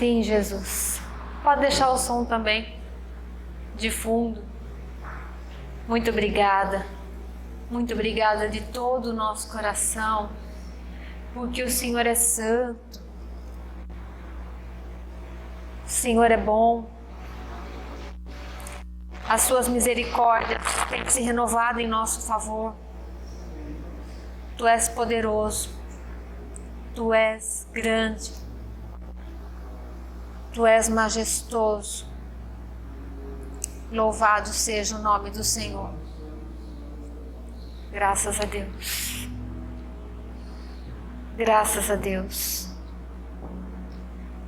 Sim, Jesus. Pode deixar o som também de fundo. Muito obrigada. Muito obrigada de todo o nosso coração, porque o Senhor é santo. O Senhor é bom. As suas misericórdias têm se renovado em nosso favor. Tu és poderoso. Tu és grande. Tu és majestoso. Louvado seja o nome do Senhor. Graças a Deus. Graças a Deus.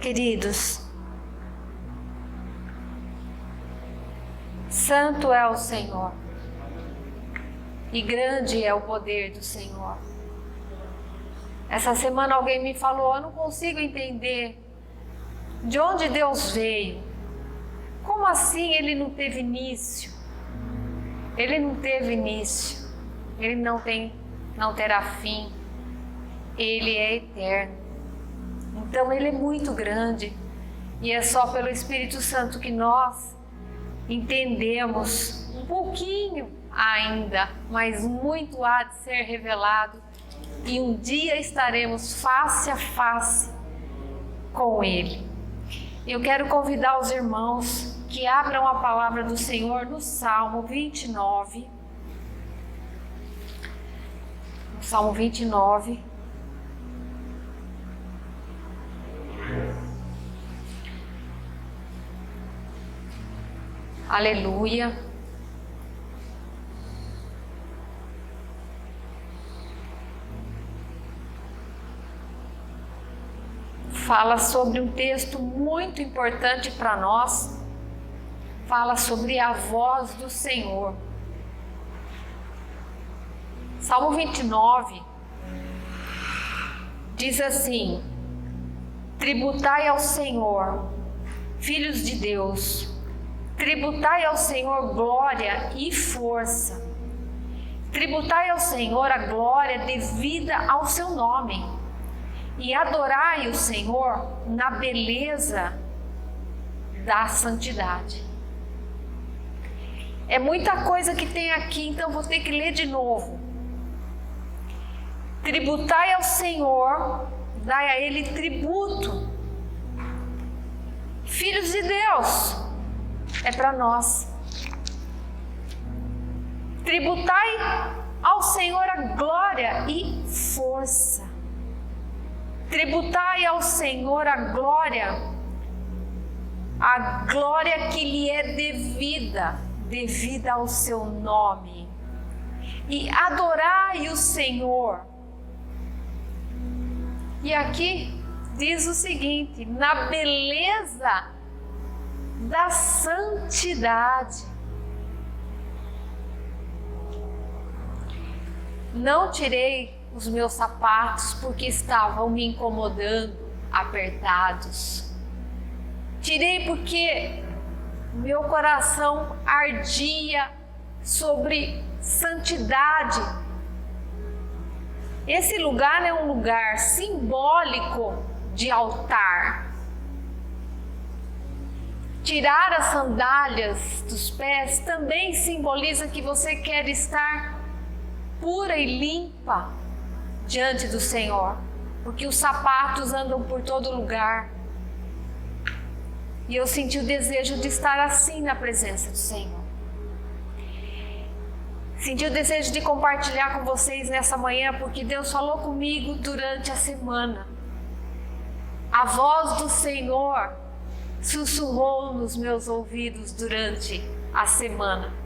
Queridos, santo é o Senhor e grande é o poder do Senhor. Essa semana alguém me falou, eu não consigo entender de onde Deus veio. Como assim ele não teve início? Ele não teve início. Ele não terá fim. Ele é eterno. Então ele é muito grande. E é só pelo Espírito Santo que nós entendemos um pouquinho ainda, mas muito há de ser revelado. E um dia estaremos face a face com Ele. Eu quero convidar os irmãos que abram a palavra do Senhor no Salmo 29. No Salmo 29. Aleluia. Fala sobre um texto muito importante para nós. Fala sobre a voz do Senhor. Salmo 29 diz assim: tributai ao Senhor, filhos de Deus, tributai ao Senhor glória e força. Tributai ao Senhor a glória devida ao seu nome. E adorai o Senhor na beleza da santidade. É muita coisa que tem aqui, então vou ter que ler de novo. Tributai ao Senhor, dai a Ele tributo. Filhos de Deus, é para nós. Tributai ao Senhor a glória e força. Tributai ao Senhor a glória que lhe é devida ao seu nome. E adorai o Senhor. E aqui diz o seguinte: na beleza da santidade. Não tirei os meus sapatos porque estavam me incomodando, apertados. Tirei porque meu coração ardia sobre santidade. Esse lugar é um lugar simbólico de altar. Tirar as sandálias dos pés também simboliza que você quer estar pura e limpa diante do Senhor, porque os sapatos andam por todo lugar. E eu senti o desejo de estar assim na presença do Senhor. Senti o desejo de compartilhar com vocês nessa manhã, porque Deus falou comigo durante a semana. A voz do Senhor sussurrou nos meus ouvidos durante a semana.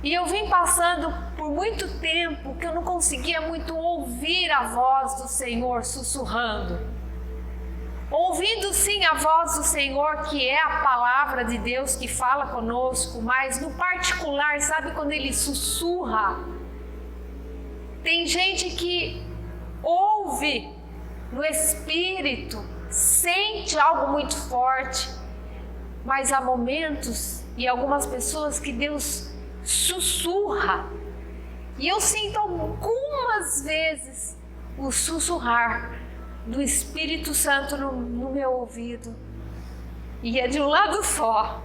E eu vim passando por muito tempo que eu não conseguia muito ouvir a voz do Senhor sussurrando. Ouvindo sim a voz do Senhor, que é a palavra de Deus que fala conosco, mas no particular, sabe quando Ele sussurra? Tem gente que ouve no espírito, sente algo muito forte, mas há momentos e algumas pessoas que Deus sussurra, e eu sinto algumas vezes o sussurrar do Espírito Santo no meu ouvido. E é de um lado só.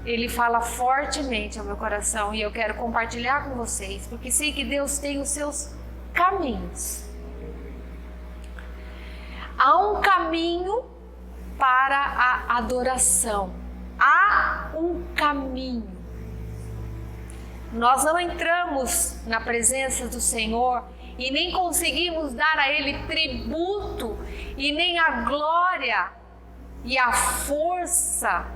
Ele fala fortemente ao meu coração e eu quero compartilhar com vocês, porque sei que Deus tem os seus caminhos. Há um caminho para a adoração. Há um caminho. Nós não entramos na presença do Senhor e nem conseguimos dar a Ele tributo e nem a glória e a força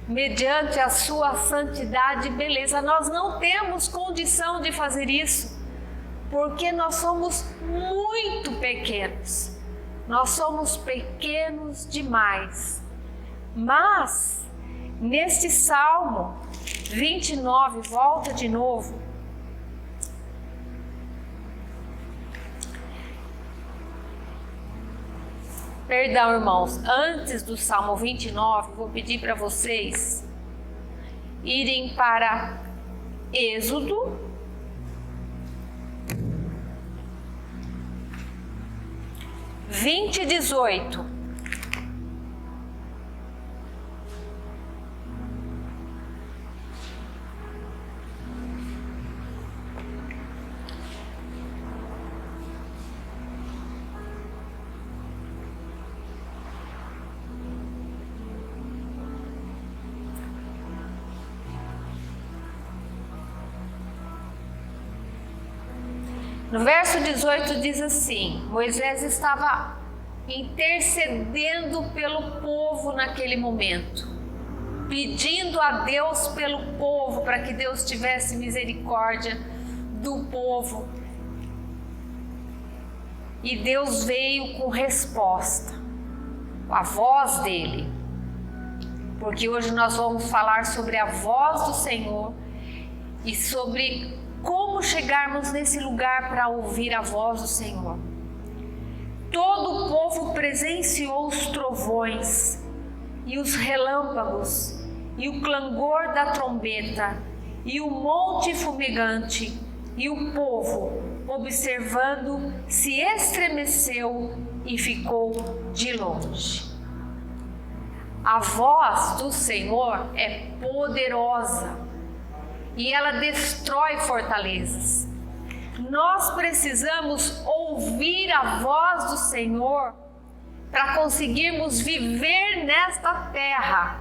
mediante a sua santidade e beleza. Nós não temos condição de fazer isso, porque nós somos muito pequenos. Nós somos pequenos demais. Mas, neste Salmo 29, volta de novo. Perdão, irmãos, antes do Salmo 29, vou pedir para vocês irem para Êxodo 20:18. No verso 18 diz assim: Moisés estava intercedendo pelo povo naquele momento, pedindo a Deus pelo povo, para que Deus tivesse misericórdia do povo. E Deus veio com resposta, com a voz dele, porque hoje nós vamos falar sobre a voz do Senhor e sobre como chegarmos nesse lugar para ouvir a voz do Senhor. Todo o povo presenciou os trovões e os relâmpagos e o clangor da trombeta e o monte fumegante, e o povo, observando, se estremeceu e ficou de longe. A voz do Senhor é poderosa e ela destrói fortalezas. Nós precisamos ouvir a voz do Senhor para conseguirmos viver nesta terra.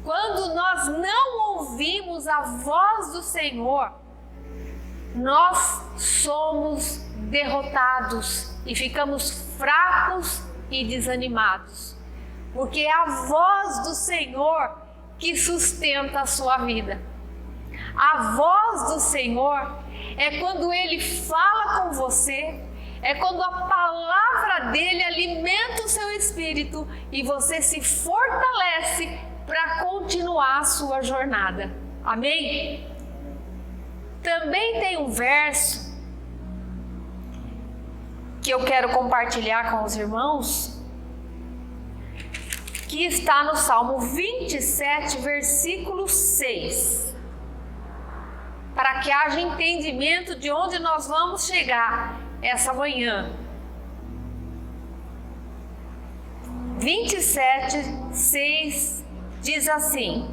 Quando nós não ouvimos a voz do Senhor, nós somos derrotados e ficamos fracos e desanimados, porque é a voz do Senhor que sustenta a sua vida. A voz do Senhor é quando Ele fala com você, é quando a palavra dEle alimenta o seu espírito e você se fortalece para continuar a sua jornada. Amém? Também tem um verso que eu quero compartilhar com os irmãos, que está no Salmo 27, versículo 6. Para que haja entendimento de onde nós vamos chegar essa manhã. 27, 6 diz assim: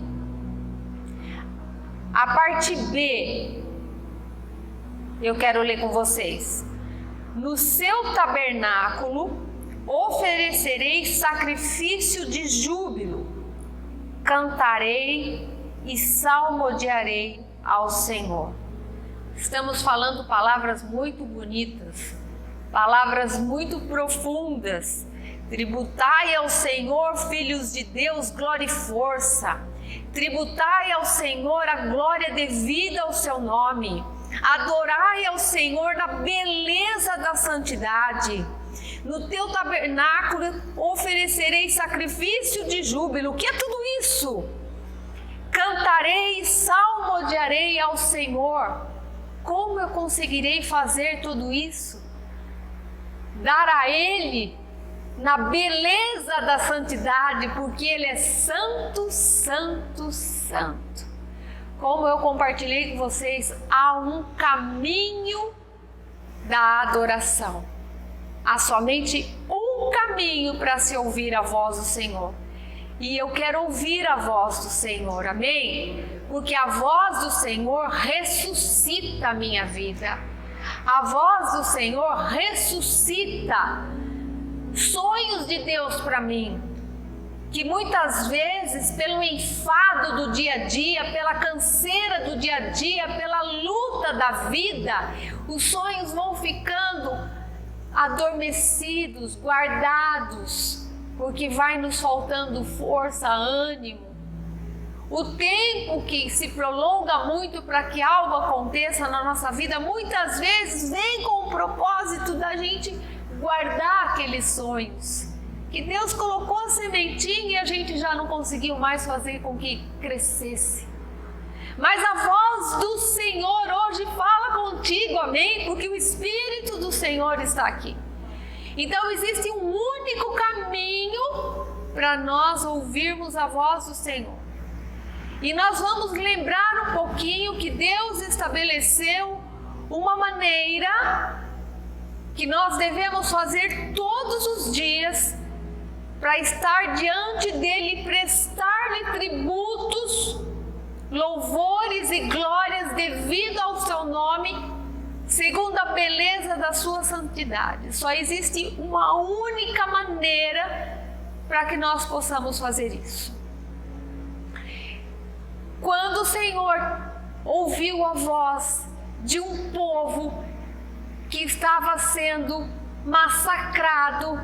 a parte B, eu quero ler com vocês. No seu tabernáculo oferecerei sacrifício de júbilo, cantarei e salmodiarei ao Senhor. Estamos falando palavras muito bonitas, palavras muito profundas. Tributai ao Senhor, filhos de Deus, glória e força. Tributai ao Senhor a glória devida ao seu nome. Adorai ao Senhor na beleza da santidade. No teu tabernáculo oferecerei sacrifício de júbilo. O que é tudo isso? Cantarei e salmodiarei ao Senhor. Como eu conseguirei fazer tudo isso? Dar a Ele na beleza da santidade, porque Ele é santo, santo, santo. Como eu compartilhei com vocês, há um caminho da adoração. há somente um caminho para se ouvir a voz do Senhor. E eu quero ouvir a voz do Senhor, amém? Porque a voz do Senhor ressuscita a minha vida. A voz do Senhor ressuscita sonhos de Deus para mim, que muitas vezes pelo enfado do dia a dia, pela canseira do dia a dia, pela luta da vida, os sonhos vão ficando adormecidos, guardados, porque vai nos faltando força, ânimo. O tempo que se prolonga muito para que algo aconteça na nossa vida, muitas vezes vem com o propósito da gente guardar aqueles sonhos. Que Deus colocou a sementinha e a gente já não conseguiu mais fazer com que crescesse. Mas a voz do Senhor hoje fala contigo, amém? Porque o Espírito do Senhor está aqui. Então existe um único caminho para nós ouvirmos a voz do Senhor. E nós vamos lembrar um pouquinho que Deus estabeleceu uma maneira que nós devemos fazer todos os dias para estar diante dele, prestar-lhe tributos, louvores e glórias devido ao seu nome, segundo a beleza da sua santidade. Só existe uma única maneira para que nós possamos fazer isso. Quando o Senhor ouviu a voz de um povo que estava sendo massacrado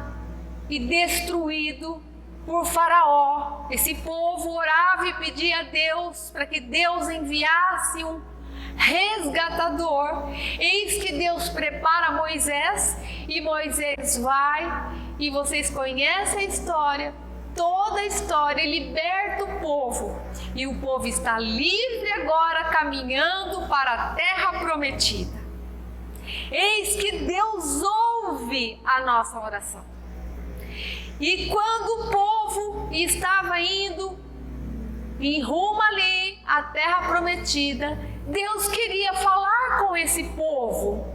e destruído por Faraó, esse povo orava e pedia a Deus para que Deus enviasse um resgatador. Eis que Deus prepara Moisés e Moisés vai, e vocês conhecem a história, toda a história, liberta o povo, e o povo está livre agora, caminhando para a terra prometida. Eis que Deus ouve a nossa oração. E quando o povo estava indo em rumo ali à terra prometida, Deus queria falar com esse povo.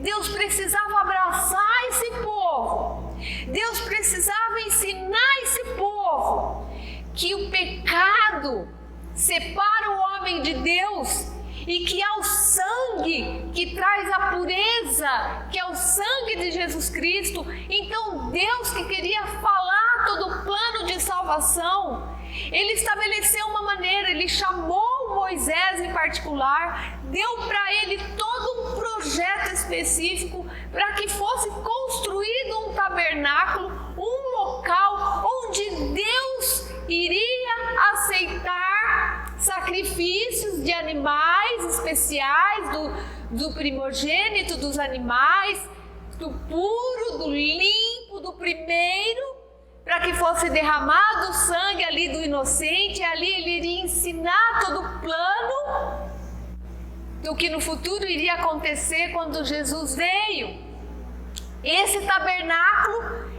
Deus precisava abraçar esse povo. Deus precisava ensinar esse povo que o pecado separa o homem de Deus e que é o sangue que traz a pureza, que é o sangue de Jesus Cristo. Então Deus, que queria falar todo o plano de salvação, Ele estabeleceu uma maneira, Ele chamou Moisés em particular, deu para ele todo um projeto específico para que fosse construído um tabernáculo, um local onde Deus iria aceitar sacrifícios de animais especiais, do primogênito dos animais, do puro, do limpo, do primeiro, para que fosse derramado o sangue ali do inocente. Ali ele iria ensinar todo o plano do que no futuro iria acontecer quando Jesus veio. Esse tabernáculo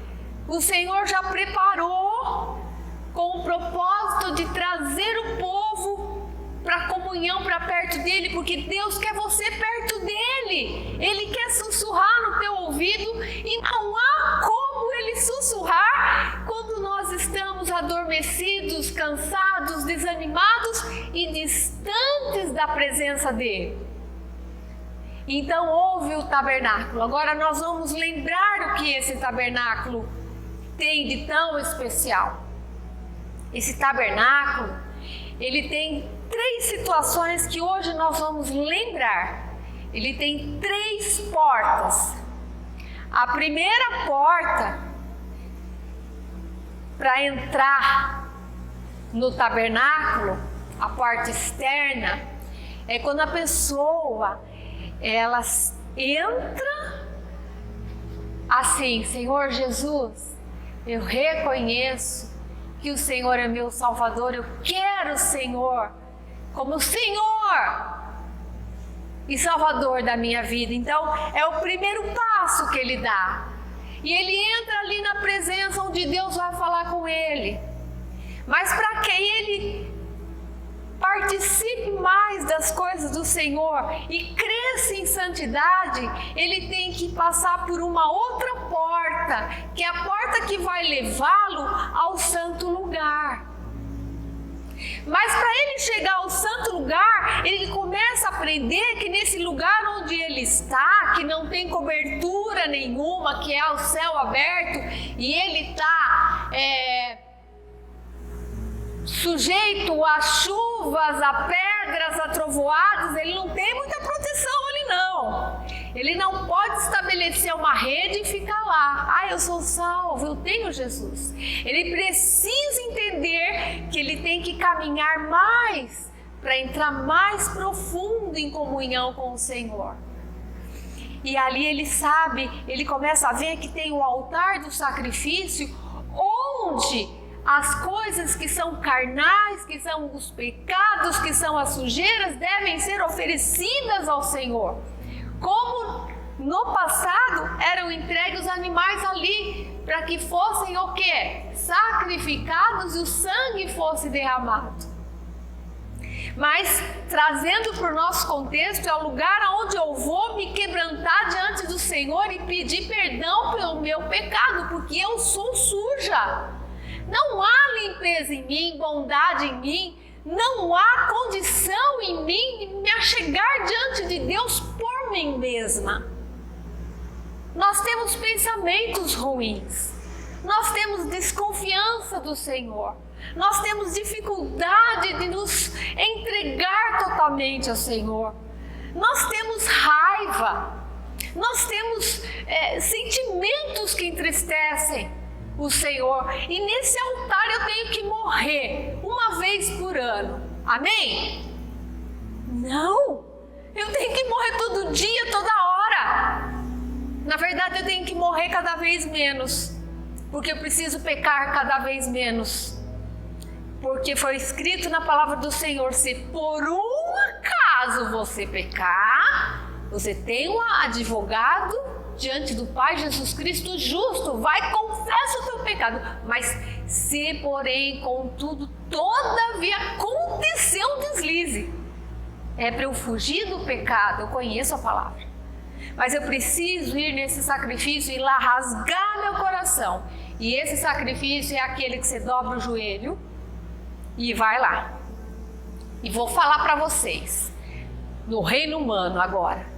o Senhor já preparou com o propósito de trazer o povo para a comunhão, para perto dele, porque Deus quer você perto dele. Ele quer sussurrar no teu ouvido e não há como ele sussurrar quando nós estamos adormecidos, cansados, desanimados e distantes da presença dele. Então houve o tabernáculo. Agora nós vamos lembrar o que esse tabernáculo tem de tão especial. Esse tabernáculo, ele tem 3 situações que hoje nós vamos lembrar. Ele tem 3 portas. A primeira porta para entrar no tabernáculo, a porta externa, é quando a pessoa ela entra assim: Senhor Jesus, eu reconheço que o Senhor é meu Salvador, eu quero o Senhor como Senhor e Salvador da minha vida. Então é o primeiro passo que ele dá, e ele entra ali na presença onde Deus vai falar com ele. Mas para que ele participe mais das coisas do Senhor e cresça em santidade, ele tem que passar por uma outra porta, que é a porta que vai levá-lo ao santo lugar. Mas para ele chegar ao santo lugar, ele começa a aprender que nesse lugar onde ele está, que não tem cobertura nenhuma, que é o céu aberto, e ele está sujeito a chuvas, a pedras, a trovoadas, ele não tem muita proteção ali não. Ele não pode estabelecer uma rede e ficar lá. Eu sou salvo, eu tenho Jesus. Ele precisa entender que ele tem que caminhar mais para entrar mais profundo em comunhão com o Senhor. E ali ele sabe, ele começa a ver que tem o altar do sacrifício, onde as coisas que são carnais, que são os pecados, que são as sujeiras, devem ser oferecidas ao Senhor. Como no passado eram entregues os animais ali, para que fossem o quê? Sacrificados e o sangue fosse derramado. Mas, trazendo para o nosso contexto, é o lugar onde eu vou me quebrantar diante do Senhor e pedir perdão pelo meu pecado, porque eu sou suja. Não há limpeza em mim, bondade em mim, não há condição em mim de me achegar diante de Deus por mim mesma. Nós temos pensamentos ruins, nós temos desconfiança do Senhor, nós temos dificuldade de nos entregar totalmente ao Senhor, nós temos raiva, nós temos sentimentos que entristecem o Senhor, e nesse altar eu tenho que morrer uma vez por ano, amém? Não, eu tenho que morrer todo dia, toda hora. Na verdade eu tenho que morrer cada vez menos, porque eu preciso pecar cada vez menos, porque foi escrito na palavra do Senhor: se por um acaso você pecar, você tem um advogado diante do Pai, Jesus Cristo justo, vai, confessa o teu pecado. Mas se porém, contudo, todavia aconteceu um deslize, é para eu fugir do pecado, eu conheço a palavra, mas eu preciso ir nesse sacrifício e lá rasgar meu coração. E esse sacrifício é aquele que você dobra o joelho e vai lá. E vou falar para vocês, no reino humano agora,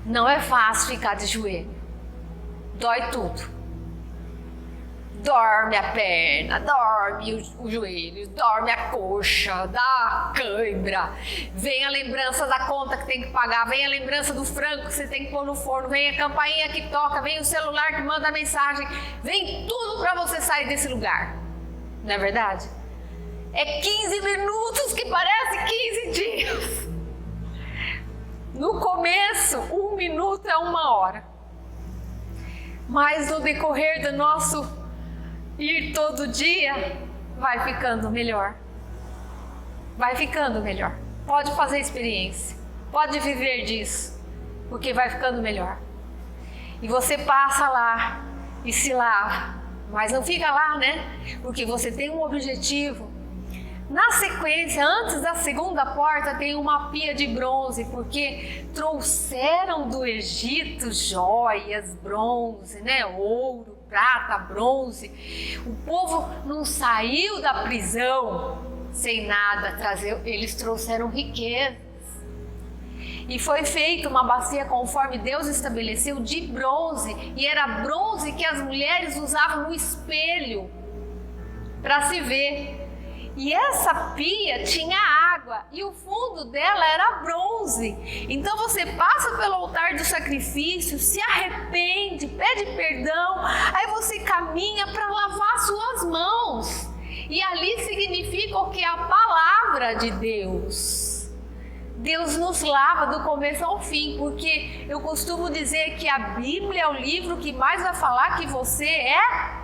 não é fácil ficar de joelho, dói tudo, dorme a perna, dorme o joelho, dorme a coxa, dá cãibra, vem a lembrança da conta que tem que pagar, vem a lembrança do frango que você tem que pôr no forno, vem a campainha que toca, vem o celular que manda mensagem, vem tudo para você sair desse lugar, não é verdade? É 15 minutos que parece 15 dias. No começo, 1 minuto é 1 hora. Mas no decorrer do nosso ir todo dia, vai ficando melhor. Vai ficando melhor. Pode fazer experiência. Pode viver disso. Porque vai ficando melhor. E você passa lá e se lava. Mas não fica lá, né? Porque você tem um objetivo. Na sequência, antes da segunda porta, tem uma pia de bronze, porque trouxeram do Egito joias, bronze, né? Ouro, prata, bronze. O povo não saiu da prisão sem nada, eles trouxeram riquezas. E foi feita uma bacia conforme Deus estabeleceu de bronze, e era bronze que as mulheres usavam no espelho para se ver. E essa pia tinha água e o fundo dela era bronze. Então você passa pelo altar do sacrifício, se arrepende, pede perdão, aí você caminha para lavar suas mãos. E ali significa o que? A palavra de Deus. Deus nos lava do começo ao fim, porque eu costumo dizer que a Bíblia é o livro que mais vai falar que você é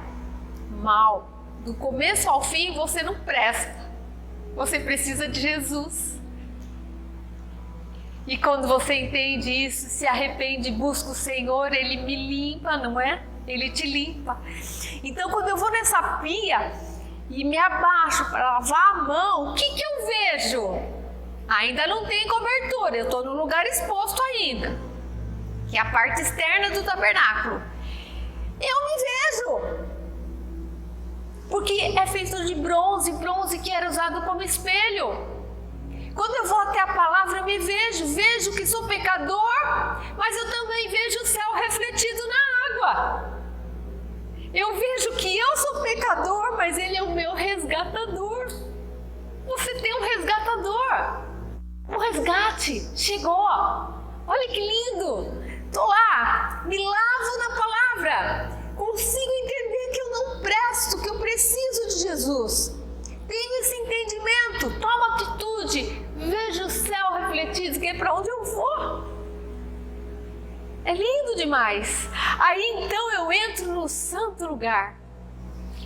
mau. Do começo ao fim você não presta, você precisa de Jesus. E quando você entende isso, se arrepende, busca o Senhor, Ele me limpa, não é? Ele te limpa. Então quando eu vou nessa pia, e me abaixo para lavar a mão, o que eu vejo? Ainda não tem cobertura, eu estou no lugar exposto ainda, que é a parte externa do tabernáculo. Eu me vejo, porque é feito de bronze que era usado como espelho. Quando eu vou até a palavra, eu me vejo que sou pecador, mas eu também vejo o céu refletido na água. Eu vejo que eu sou pecador, mas Ele é o meu resgatador. Você tem um resgatador. O resgate chegou. Olha que lindo. Estou lá, me lavo na palavra. Consigo entender que eu não presto, que eu preciso de Jesus. Tenho esse entendimento, tomo atitude, vejo o céu refletido, que é para onde eu vou. É lindo demais. Aí então eu entro no santo lugar.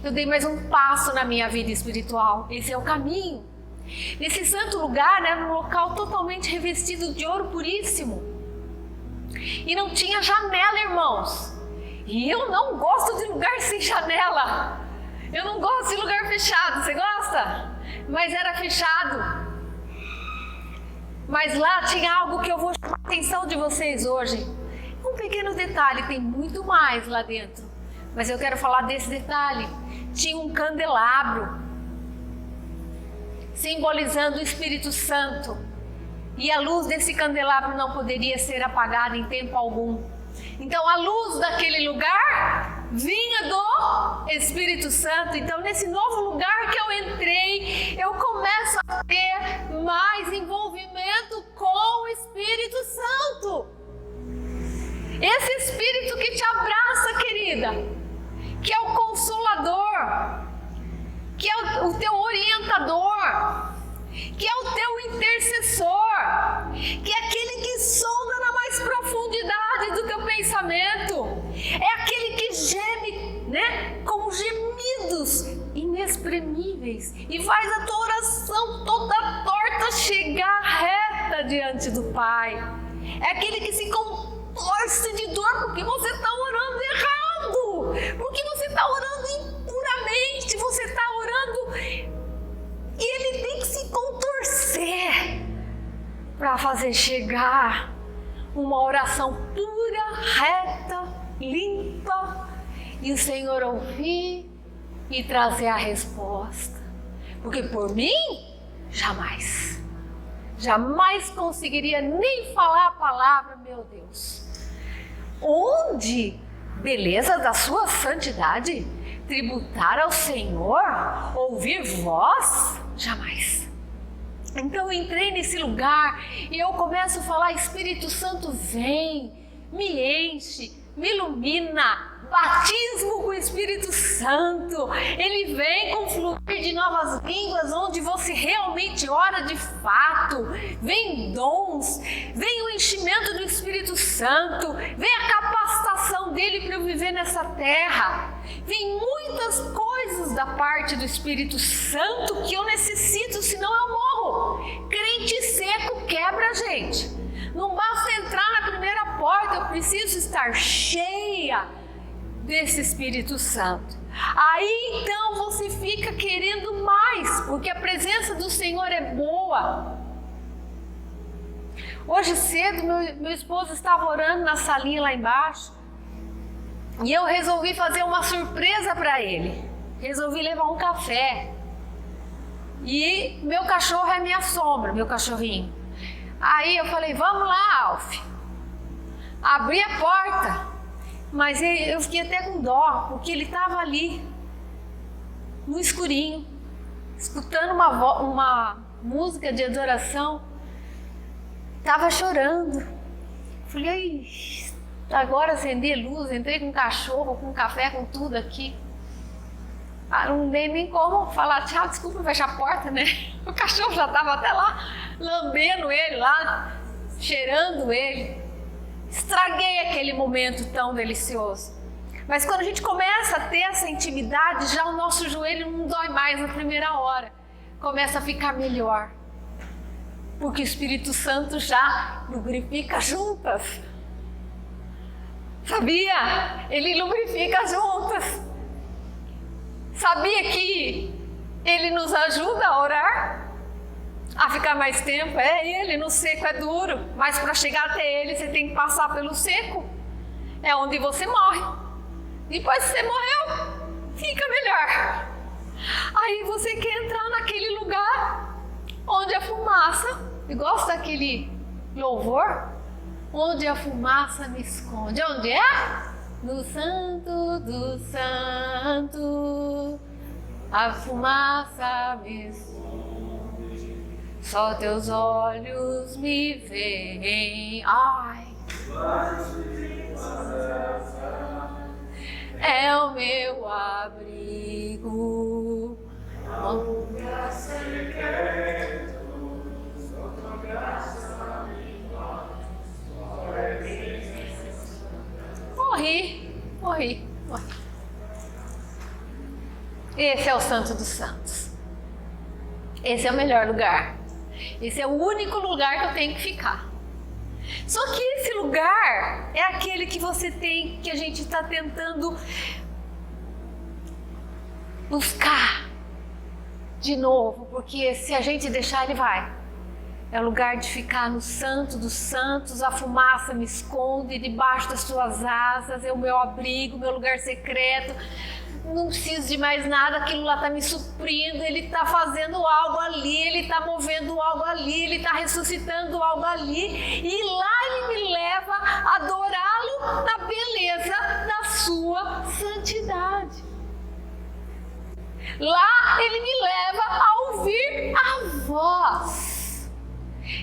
Eu dei mais um passo na minha vida espiritual. Esse é o caminho. Nesse santo lugar, era um local totalmente revestido de ouro puríssimo. E não tinha janela, irmãos. E eu não gosto de lugar sem janela. Eu não gosto de lugar fechado. Você gosta? Mas era fechado. Mas lá tinha algo que eu vou chamar a atenção de vocês hoje. Um pequeno detalhe, tem muito mais lá dentro. Mas eu quero falar desse detalhe. Tinha um candelabro, simbolizando o Espírito Santo. E a luz desse candelabro não poderia ser apagada em tempo algum. Então a luz daquele lugar vinha do Espírito Santo. Então nesse novo lugar que eu entrei, eu começo a ter mais envolvimento com o Espírito Santo. Esse Espírito que te abraça, querida, que é o Consolador, que é o teu orientador, que é o teu intercessor, que é aquele que sonda na mais profundidade do teu pensamento, é aquele que geme, com gemidos inexprimíveis e faz a tua oração toda torta chegar reta diante do Pai. É aquele que se contorce de dor porque você está orando errado, porque você está orando impuramente, você está orando e Ele tem que se contorcer para fazer chegar uma oração pura, reta, limpa, e o Senhor ouvir e trazer a resposta. Porque por mim, jamais conseguiria nem falar a palavra, meu Deus. Onde, beleza da sua santidade, tributar ao Senhor, ouvir voz? Jamais. Então eu entrei nesse lugar e eu começo a falar: Espírito Santo, vem, me enche, me ilumina. Batismo com o Espírito Santo. Ele vem com fluir de novas línguas, onde você realmente ora de fato. Vem dons, vem o enchimento do Espírito Santo, vem a capacitação dele para eu viver nessa terra. Vem muitas coisas da parte do Espírito Santo que eu necessito, senão eu morro. Crente seco quebra a gente. Não basta entrar na primeira porta, eu preciso estar cheia desse Espírito Santo. Aí então você fica querendo mais, porque a presença do Senhor é boa. Hoje cedo meu esposo estava orando na salinha lá embaixo e eu resolvi fazer uma surpresa para ele. Resolvi levar um café e meu cachorro é minha sombra, meu cachorrinho. Aí eu falei: vamos lá, Alf. Abri a porta. Mas eu fiquei até com dó, porque ele estava ali, no escurinho, escutando uma música de adoração, estava chorando. Falei: agora acendi a luz, entrei com cachorro, com café, com tudo aqui. Não dei nem como falar tchau, desculpa, fechar a porta, né? O cachorro já estava até lá, lambendo ele lá, cheirando ele. Estraguei aquele momento tão delicioso. Mas quando a gente começa a ter essa intimidade, já o nosso joelho não dói mais na primeira hora. Começa a ficar melhor. Porque o Espírito Santo já lubrifica juntas. Sabia? Ele lubrifica juntas. Sabia que Ele nos ajuda a orar, a ficar mais tempo. Ele no seco é duro, mas para chegar até ele você tem que passar pelo seco. É onde você morre. Depois que você morreu, fica melhor. Aí você quer entrar naquele lugar onde a fumaça, eu gosto daquele louvor, onde a fumaça me esconde. Onde é? No Santo do Santo, a fumaça me esconde, só teus olhos me veem. Ai, é o meu abrigo. Morri. Esse é o Santo dos Santos. Esse é o melhor lugar. Esse é o único lugar que eu tenho que ficar. Só que esse lugar é aquele que você tem, que a gente está tentando buscar de novo, porque se a gente deixar, ele vai. É o lugar de ficar no Santo dos Santos, a fumaça me esconde debaixo das suas asas, é o meu abrigo, meu lugar secreto. Não preciso de mais nada, aquilo lá está me suprindo, ele está fazendo algo ali, ele está movendo algo ali, ele está ressuscitando algo ali, e lá ele me leva a adorá-lo na beleza da sua santidade. Lá ele me leva a ouvir a voz.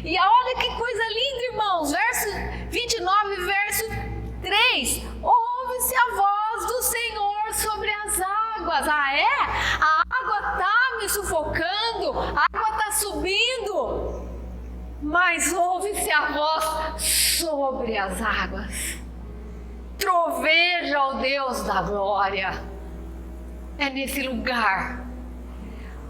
E olha que coisa linda, irmãos, verso 29, verso 3, ouve-se a voz do Senhor sobre as águas. Ah, é? A água está me sufocando, a água está subindo, mas ouve-se a voz sobre as águas. Troveja o Deus da glória. É nesse lugar.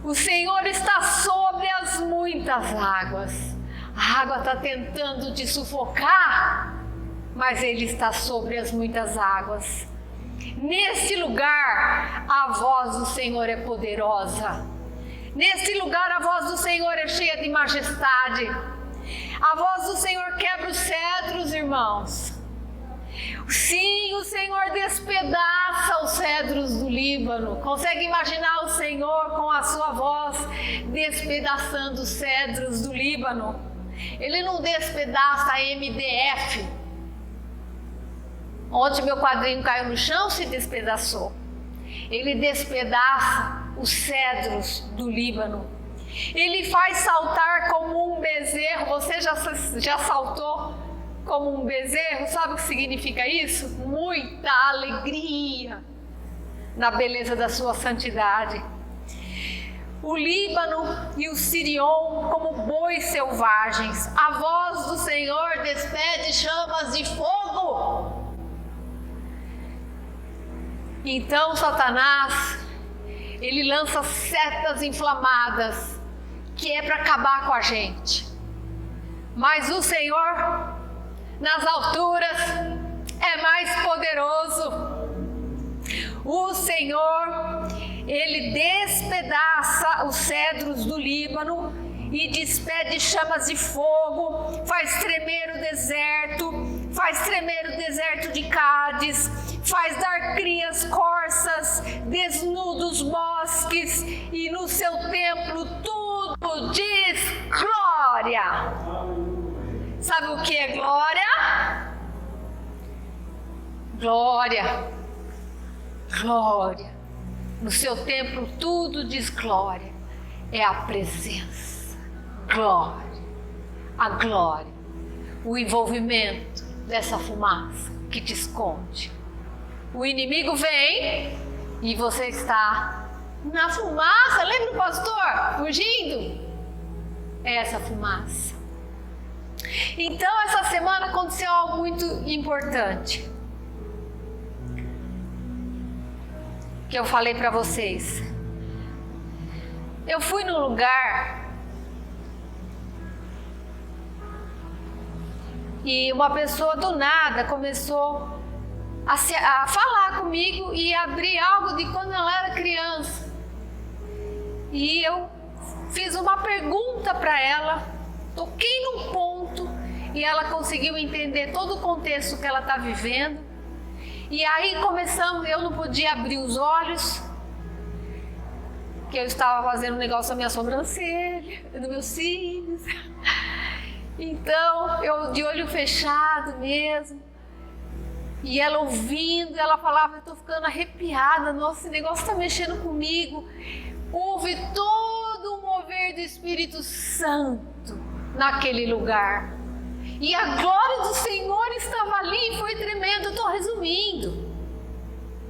O Senhor está sobre as muitas águas. A água está tentando te sufocar, mas Ele está sobre as muitas águas. Nesse lugar, a voz do Senhor é poderosa. Nesse lugar, a voz do Senhor é cheia de majestade. A voz do Senhor quebra os cedros, irmãos. Sim, o Senhor despedaça os cedros do Líbano. Consegue imaginar o Senhor com a sua voz despedaçando os cedros do Líbano? Ele não despedaça a MDF. Ontem meu quadrinho caiu no chão, se despedaçou. Ele despedaça os cedros do Líbano. Ele faz saltar como um bezerro. Você já saltou como um bezerro? Sabe o que significa isso? Muita alegria na beleza da sua santidade. O Líbano e o Sirion como bois selvagens. A voz do Senhor despede chamas de fogo. Então Satanás, ele lança setas inflamadas, que é para acabar com a gente. Mas o Senhor, nas alturas, é mais poderoso. O Senhor, Ele despedaça os cedros do Líbano e despede chamas de fogo, faz tremer o deserto de Cádiz, faz dar crias corças, desnuda os bosques, e no seu templo tudo diz glória. Sabe o que é glória? Glória. Glória. No seu templo tudo diz glória. É a presença. Glória. A glória. O envolvimento dessa fumaça que te esconde. O inimigo vem e você está na fumaça. Lembra o pastor fugindo? É essa fumaça. Então essa semana aconteceu algo muito importante que eu falei para vocês. Eu fui num lugar e uma pessoa do nada começou a falar comigo e abrir algo de quando ela era criança. e eu fiz uma pergunta para ela, toquei num ponto e ela conseguiu entender todo o contexto que ela está vivendo. E aí começamos, eu não podia abrir os olhos, que eu estava fazendo um negócio na minha sobrancelha, nos meus cílios. Então, eu de olho fechado mesmo. E ela ouvindo, ela falava, eu estou ficando arrepiada, nossa, esse negócio está mexendo comigo. Houve todo o mover do Espírito Santo naquele lugar. E a glória do Senhor estava ali, foi tremendo, eu estou resumindo.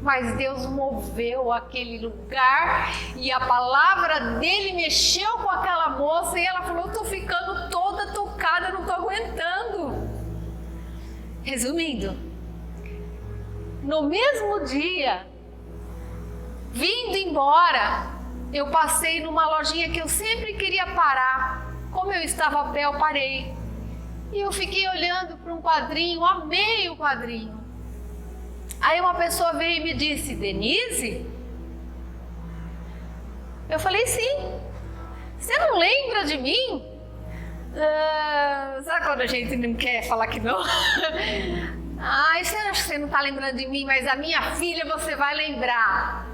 Mas Deus moveu aquele lugar e a palavra dele mexeu com aquela moça e ela falou, eu estou ficando toda tocada, não estou aguentando. Resumindo, no mesmo dia, vindo embora, eu passei numa lojinha que eu sempre queria parar. Como eu estava a pé, eu parei. E eu fiquei olhando para um quadrinho, amei o quadrinho. Aí uma pessoa veio e me disse, Denise? Eu falei, sim. Você não lembra de mim? Sabe quando a gente não quer falar que não? Ai, você não está lembrando de mim, mas a minha filha você vai lembrar.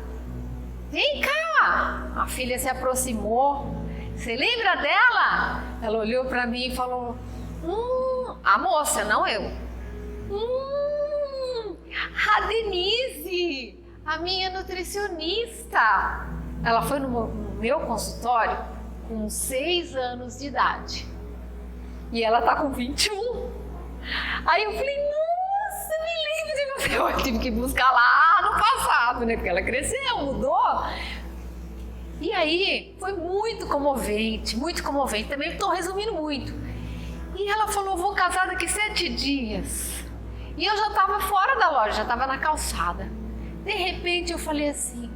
Vem cá. A filha se aproximou. Você lembra dela? Ela olhou para mim e falou, a moça, não eu. A Denise, a minha nutricionista. Ela foi no meu consultório com 6 anos de idade. E ela tá com 21. Aí eu falei, nossa, me lembro de você. Eu tive que buscar lá no passado, né? Porque ela cresceu, mudou. E aí, foi muito comovente, muito comovente. Também estou resumindo muito. E ela falou, vou casar daqui 7 dias. E eu já estava fora da loja, já estava na calçada. De repente eu falei assim,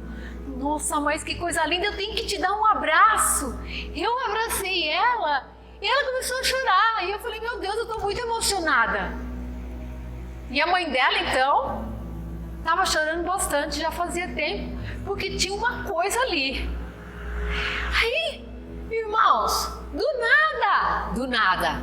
nossa, mas que coisa linda, eu tenho que te dar um abraço. Eu abracei ela e ela começou a chorar. E eu falei, meu Deus, eu estou muito emocionada. E a mãe dela, então, estava chorando bastante, já fazia tempo, porque tinha uma coisa ali. Aí, irmãos, do nada,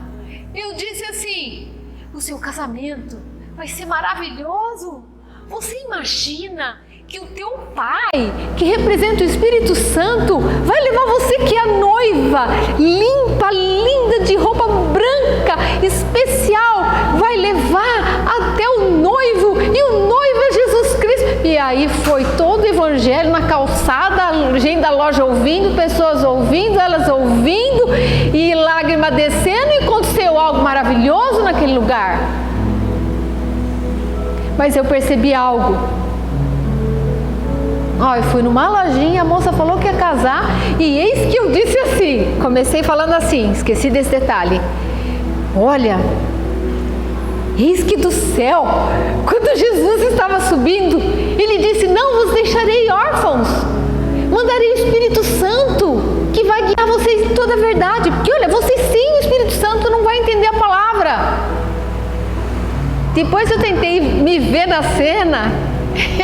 eu disse assim, o seu casamento vai ser maravilhoso. Você imagina que o teu pai, que representa o Espírito Santo, vai levar você que é a noiva, limpa, linda, de roupa branca, especial, vai levar até o noivo, e o noivo é Jesus Cristo. E aí foi todo o evangelho na calçada, gente da loja ouvindo, pessoas ouvindo, elas ouvindo, e lágrima descendo, e aconteceu algo maravilhoso naquele lugar. Mas eu percebi algo. Eu fui numa lojinha, a moça falou que ia casar, e eis que eu disse assim, comecei falando assim, esqueci desse detalhe. Olha, eis que do céu, quando Jesus estava subindo, ele disse, não vos deixarei órfãos, mandarei o Espírito Santo, que vai guiar vocês em toda a verdade, porque olha, vocês sim, o Espírito Santo não vai entender a palavra. Depois eu tentei me ver na cena,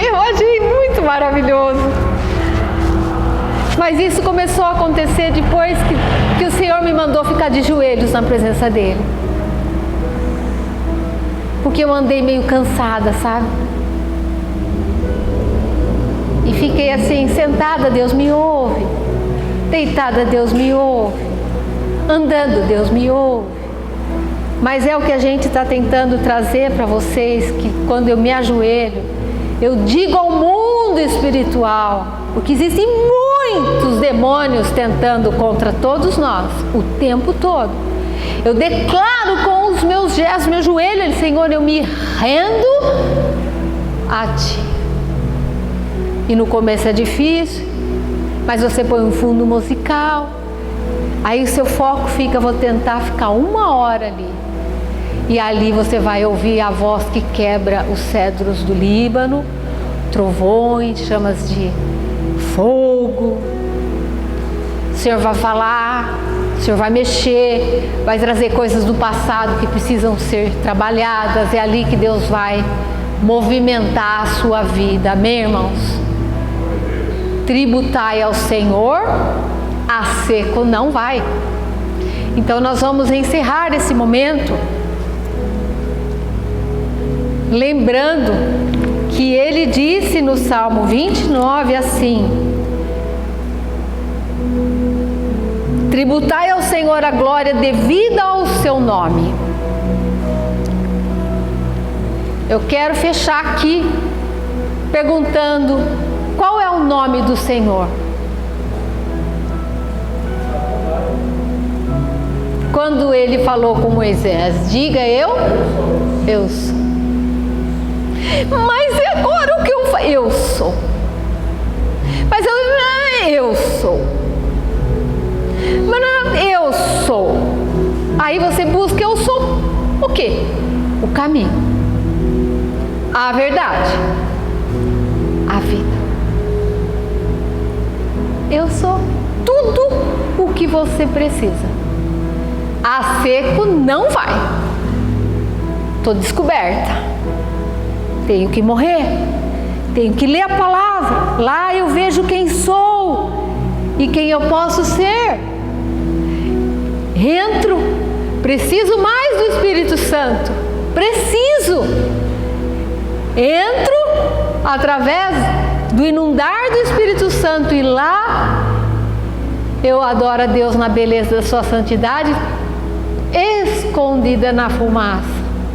eu achei muito maravilhoso. Mas isso começou a acontecer depois que o Senhor me mandou ficar de joelhos na presença dele. Porque eu andei meio cansada, sabe? E fiquei assim, sentada, Deus me ouve. Deitada, Deus me ouve. Andando, Deus me ouve. Mas é o que a gente está tentando trazer para vocês, que quando eu me ajoelho, eu digo ao mundo espiritual, porque existem muitos demônios tentando contra todos nós, o tempo todo. Eu declaro com os meus gestos, meu joelho, Senhor, eu me rendo a Ti. E no começo é difícil, mas você põe um fundo musical, aí o seu foco fica, vou tentar ficar 1 hora ali. E ali você vai ouvir a voz que quebra os cedros do Líbano, trovões, chamas de fogo. O Senhor vai falar, o Senhor vai mexer, vai trazer coisas do passado que precisam ser trabalhadas. É ali que Deus vai movimentar a sua vida. Amém, irmãos? Tributai ao Senhor a seco não vai. Então nós vamos encerrar esse momento lembrando que ele disse no Salmo 29 assim: tributai ao Senhor a glória devida ao seu nome. Eu quero fechar aqui perguntando: qual é o nome do Senhor? Quando ele falou com Moisés, diga eu sou. Mas agora o que eu faço? Eu sou. Mas eu sou. Mas eu sou. Aí você busca eu sou o quê? O caminho, a verdade, a vida. Eu sou tudo o que você precisa. A seco não vai. Estou descoberta. Tenho que morrer. Tenho que ler a palavra. Lá eu vejo quem sou e quem eu posso ser. Entro. Preciso mais do Espírito Santo. Preciso. Entro através do inundar do Espírito Santo e lá eu adoro a Deus na beleza da sua santidade, escondida na fumaça,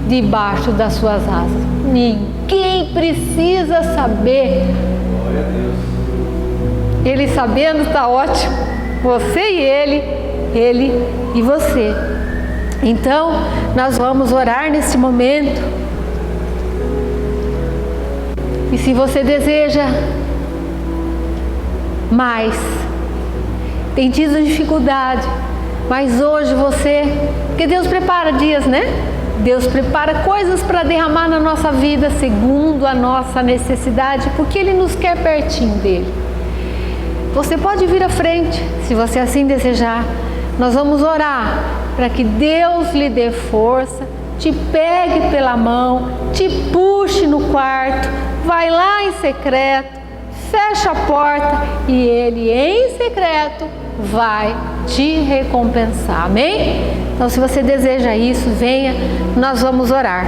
debaixo das suas asas. Ninguém precisa saber. Glória a Deus. Ele sabendo está ótimo. Você e ele e você. Então, nós vamos orar nesse momento. E se você deseja mais, tem tido dificuldade, mas hoje porque Deus prepara dias, né? Deus prepara coisas para derramar na nossa vida segundo a nossa necessidade, porque Ele nos quer pertinho dEle. Você pode vir à frente, se você assim desejar. Nós vamos orar para que Deus lhe dê força, te pegue pela mão, te puxe no quarto, vai lá em secreto, fecha a porta e Ele em secreto vai te recompensar, amém? Então se você deseja isso, venha, nós vamos orar.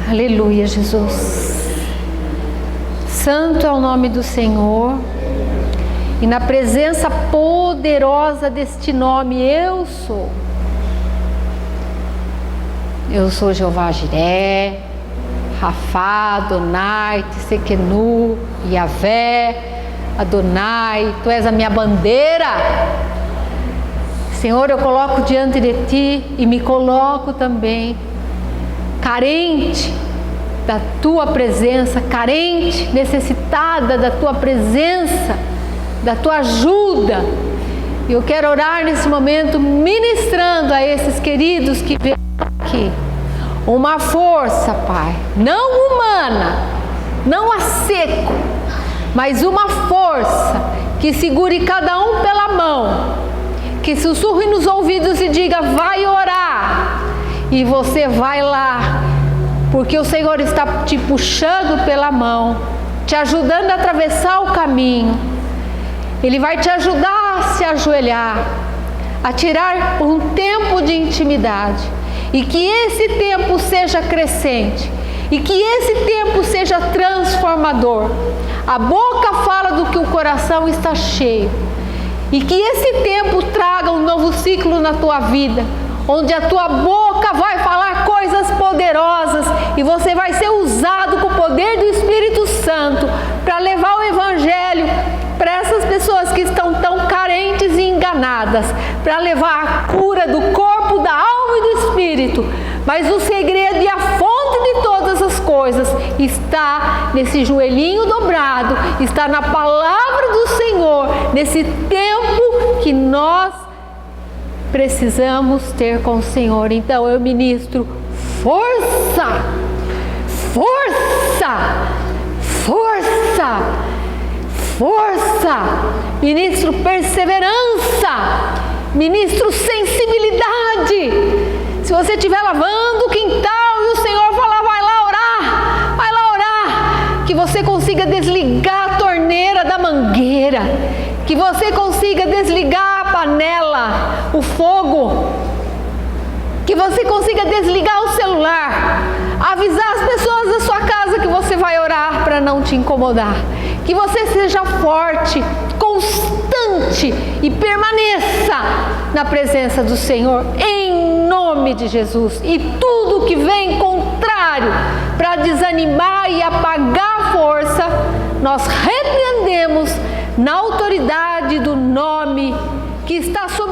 Aleluia, Jesus. Santo é o nome do Senhor. E na presença poderosa deste nome, eu sou. Eu sou Jeová Jiré, Rafá, Adonai, Tsequenu, Yavé, Adonai, Tu és a minha bandeira. Senhor, eu coloco diante de Ti e me coloco também carente da Tua presença, carente, necessitada da Tua presença, da Tua ajuda. E eu quero orar nesse momento ministrando a esses queridos que vêm aqui uma força, Pai, não humana, não a seco, mas uma força que segure cada um pela mão, que sussurre nos ouvidos e diga: vai orar, e você vai lá, porque o Senhor está te puxando pela mão, te ajudando a atravessar o caminho. Ele vai te ajudar a se ajoelhar, a tirar um tempo de intimidade, e que esse tempo seja crescente, e que esse tempo seja transformador. A boca fala do que o coração está cheio, e que esse tempo traga um novo ciclo na tua vida, onde a tua boca vai falar coisas poderosas, e você vai ser usado com o poder do Espírito Santo para levar o Evangelho para essas pessoas que estão tão carentes e enganadas, para levar a cura do corpo, da alma e do espírito. Mas o segredo e a fonte de todas as coisas está nesse joelhinho dobrado, está na palavra do Senhor, nesse tempo que nós precisamos ter com o Senhor. Então eu ministro força, força, força, força, ministro perseverança, ministro sensibilidade. Se você estiver lavando o quintal e o Senhor falar: vai lá você consiga desligar a panela, o fogo, que você consiga desligar o celular, avisar as pessoas da sua casa que você vai orar para não te incomodar, que você seja forte, constante e permaneça na presença do Senhor, em nome de Jesus. E tudo que vem contrário para desanimar e apagar a força, nós repreendemos na autoridade do nome que está sobre